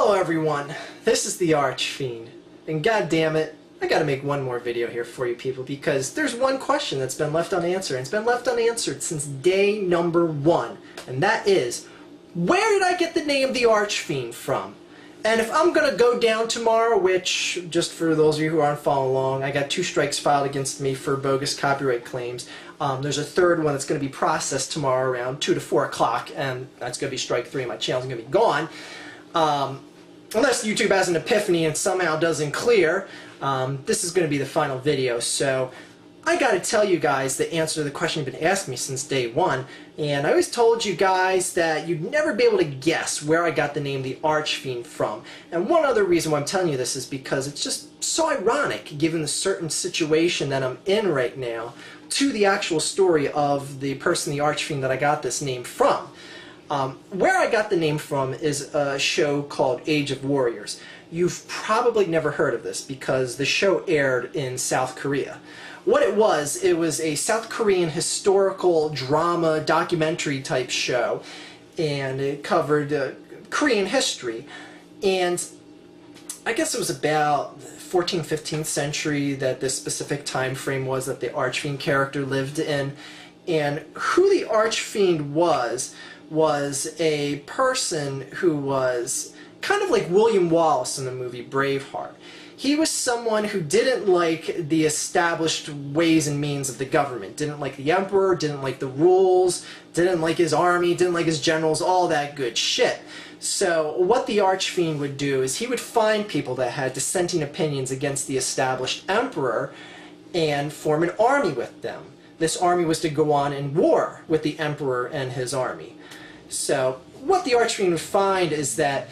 Hello everyone, this is the Archfiend, and god damn it, I gotta make one more video here for you people because there's one question that's been left unanswered, and it's been left unanswered since day number 1, and that is, where did I get the name the Archfiend from? And if I'm gonna go down tomorrow, which, just for those of you who aren't following along, I got 2 strikes filed against me for bogus copyright claims. There's a third one that's going to be processed tomorrow around 2 to 4 o'clock, and that's going to be strike 3, and my channel's going to be gone. Unless YouTube has an epiphany and somehow doesn't clear, this is going to be the final video. So I got to tell you guys the answer to the question you've been asking me since day 1, and I always told you guys that you'd never be able to guess where I got the name the Archfiend from. And one other reason why I'm telling you this is because it's just so ironic, given the certain situation that I'm in right now, to the actual story of the person, the Archfiend, that I got this name from. Where I got the name from is a show called Age of Warriors. You've probably never heard of this because the show aired in South Korea. What it was a South Korean historical drama documentary type show, and it covered Korean history. And I guess it was about 14th, 15th century that this specific time frame was that the Archfiend character lived in. And who the Archfiend was a person who was kind of like William Wallace in the movie Braveheart. He was someone who didn't like the established ways and means of the government, didn't like the emperor, didn't like the rules, didn't like his army, didn't like his generals, all that good shit. So what the Archfiend would do is he would find people that had dissenting opinions against the established emperor and form an army with them. This army was to go on in war with the emperor and his army. So what the Archfiend would find is that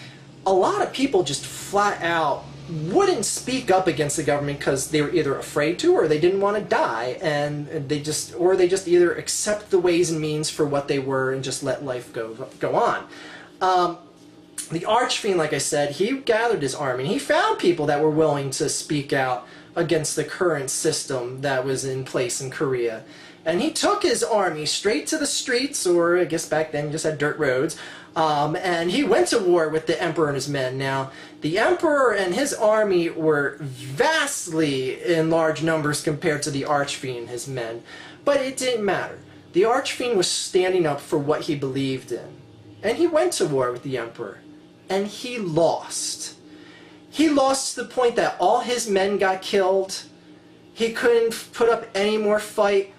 a lot of people just flat out wouldn't speak up against the government because they were either afraid to or they didn't want to die, and they just either accept the ways and means for what they were and just let life go on. The Archfiend, like I said, he gathered his army and he found people that were willing to speak out against the current system that was in place in Korea. And he took his army straight to the streets, or I guess back then you just had dirt roads, and he went to war with the emperor and his men. Now, the emperor and his army were vastly in large numbers compared to the Archfiend and his men, but it didn't matter. The Archfiend was standing up for what he believed in, and he went to war with the emperor, and he lost. He lost to the point that all his men got killed. He couldn't put up any more fight.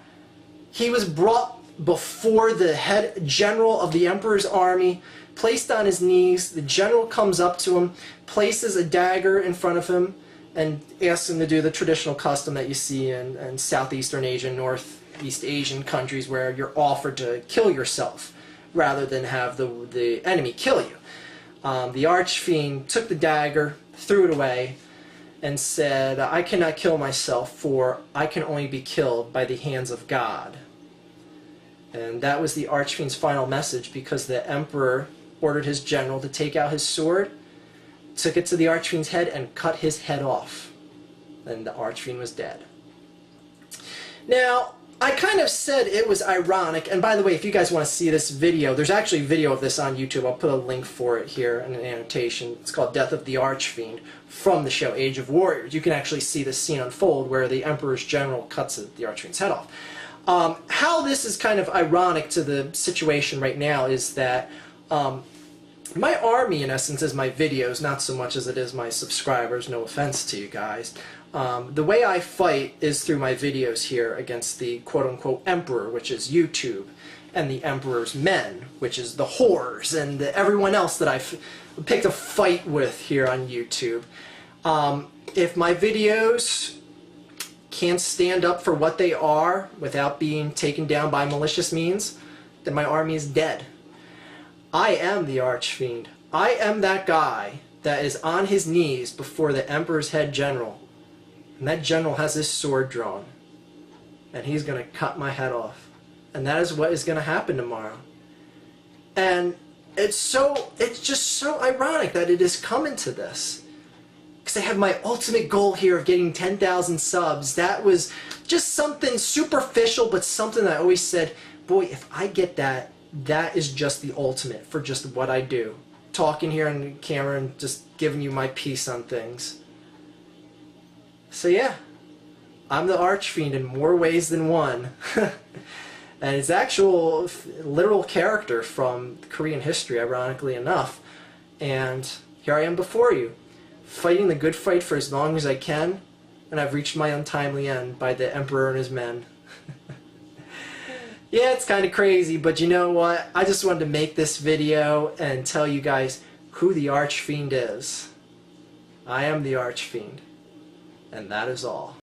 He was brought before the head general of the emperor's army, placed on his knees. The general comes up to him, places a dagger in front of him, and asks him to do the traditional custom that you see in Southeastern Asia, Northeast Asian countries, where you're offered to kill yourself rather than have the enemy kill you. The Archfiend took the dagger, threw it away, and said, "I cannot kill myself, for I can only be killed by the hands of God." And that was the Archfiend's final message, because the emperor ordered his general to take out his sword, took it to the Archfiend's head, and cut his head off. And the Archfiend was dead. Now, I kind of said it was ironic, and by the way, if you guys want to see this video, there's actually a video of this on YouTube. I'll put a link for it here in an annotation. It's called Death of the Archfiend, from the show Age of Warriors. You can actually see this scene unfold where the Emperor's general cuts the Archfiend's head off. How this is kind of ironic to the situation right now is that my army, in essence, is my videos, not so much as it is my subscribers, no offense to you guys. The way I fight is through my videos here against the quote-unquote emperor, which is YouTube, and the emperor's men, which is the whores, and everyone else that I've picked a fight with here on YouTube. If my videos can't stand up for what they are without being taken down by malicious means, then my army is dead. I am the Archfiend. I am that guy that is on his knees before the emperor's head general. And that general has his sword drawn. And he's going to cut my head off. And that is what is going to happen tomorrow. And it's just so ironic that it is coming to this. Because I have my ultimate goal here of getting 10,000 subs. That was just something superficial, but something that I always said, boy, if I get that, that is just the ultimate for just what I do. talking here on the camera and just giving you my piece on things. So yeah, I'm the Archfiend in more ways than one. And it's actual literal character from Korean history, ironically enough. And here I am before you, fighting the good fight for as long as I can, and I've reached my untimely end by the Emperor and his men. Yeah, it's kind of crazy, but you know what? I just wanted to make this video and tell you guys who the Archfiend is. I am the Archfiend, and that is all.